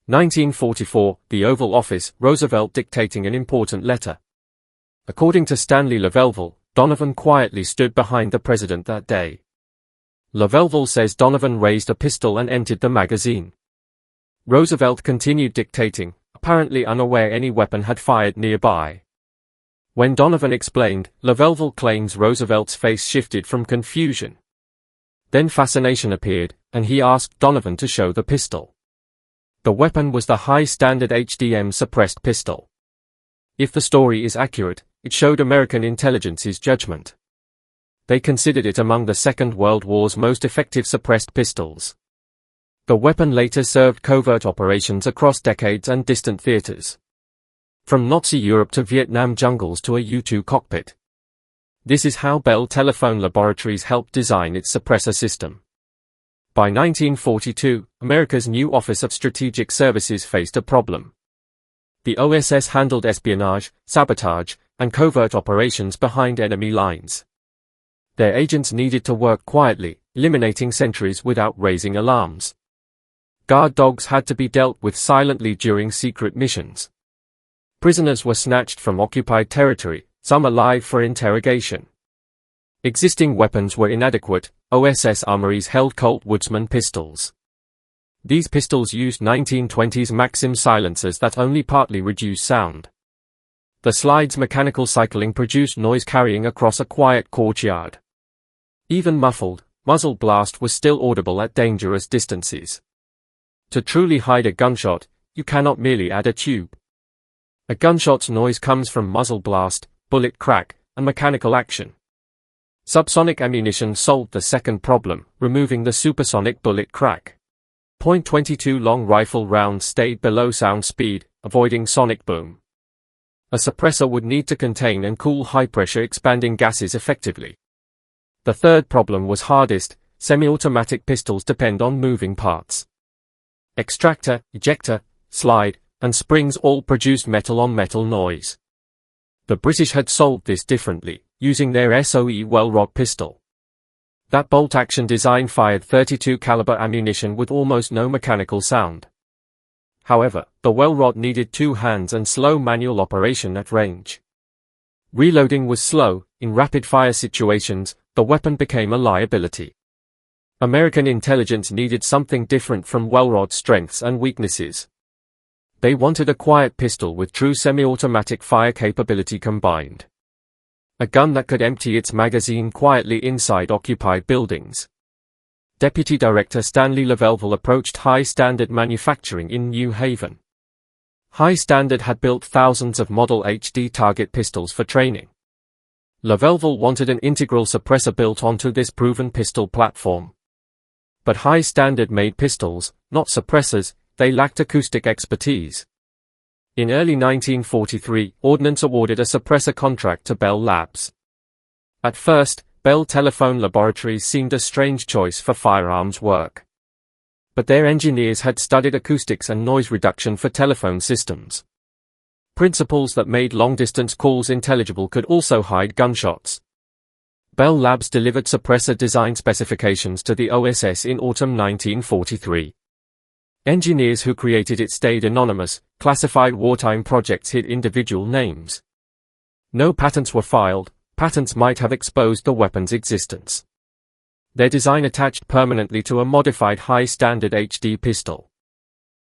1944, the Oval Office, Roosevelt dictating an important letter. According to Stanley Lavelville, Donovan quietly stood behind the president that day. Lavelville says Donovan raised a pistol and emptied the magazine. Roosevelt continued dictating, apparently unaware any weapon had fired nearby. When Donovan explained, Lavelville claims Roosevelt's face shifted from confusion. Then fascination appeared, and he asked Donovan to show the pistol. The weapon was the high-standard HDM suppressed pistol. If the story is accurate, it showed American intelligence's judgment. They considered it among the Second World War's most effective suppressed pistols. The weapon later served covert operations across decades and distant theaters. From Nazi Europe to Vietnam jungles to a U-2 cockpit. This is how Bell Telephone Laboratories helped design its suppressor system. By 1942, America's new Office of Strategic Services faced a problem. The OSS handled espionage, sabotage, and covert operations behind enemy lines. Their agents needed to work quietly, eliminating sentries without raising alarms. Guard dogs had to be dealt with silently during secret missions. Prisoners were snatched from occupied territory, some alive for interrogation. Existing weapons were inadequate. OSS armories held Colt Woodsman pistols. These pistols used 1920s Maxim silencers that only partly reduce sound. The slide's mechanical cycling produced noise carrying across a quiet courtyard. Even muffled, muzzle blast was still audible at dangerous distances. To truly hide a gunshot, you cannot merely add a tube. A gunshot's noise comes from muzzle blast, bullet crack, and mechanical action. Subsonic ammunition solved the second problem, removing the supersonic bullet crack. .22 long rifle rounds stayed below sound speed, avoiding sonic boom. A suppressor would need to contain and cool high-pressure expanding gases effectively. The third problem was hardest. Semi-automatic pistols depend on moving parts. Extractor, ejector, slide, and springs all produced metal-on-metal noise. The British had solved this differently, using their SOE well rod pistol. That bolt-action design fired .32 caliber ammunition with almost no mechanical sound. However, the well rod needed two hands and slow manual operation at range. Reloading was slow. In rapid-fire situations, the weapon became a liability. American intelligence needed something different from well rod strengths and weaknesses. They wanted a quiet pistol with true semi-automatic fire capability combined. A gun that could empty its magazine quietly inside occupied buildings. Deputy Director Stanley Lavelville approached High Standard Manufacturing in New Haven. High Standard had built thousands of Model HD target pistols for training. Lavelville wanted an integral suppressor built onto this proven pistol platform. But High Standard made pistols, not suppressors. They lacked acoustic expertise. In early 1943, Ordnance awarded a suppressor contract to Bell Labs. At first, Bell Telephone Laboratories seemed a strange choice for firearms work. But their engineers had studied acoustics and noise reduction for telephone systems. Principles that made long-distance calls intelligible could also hide gunshots. Bell Labs delivered suppressor design specifications to the OSS in autumn 1943. Engineers who created it stayed anonymous. Classified wartime projects hid individual names. No patents were filed. Patents might have exposed the weapon's existence. Their design attached permanently to a modified high-standard HD pistol.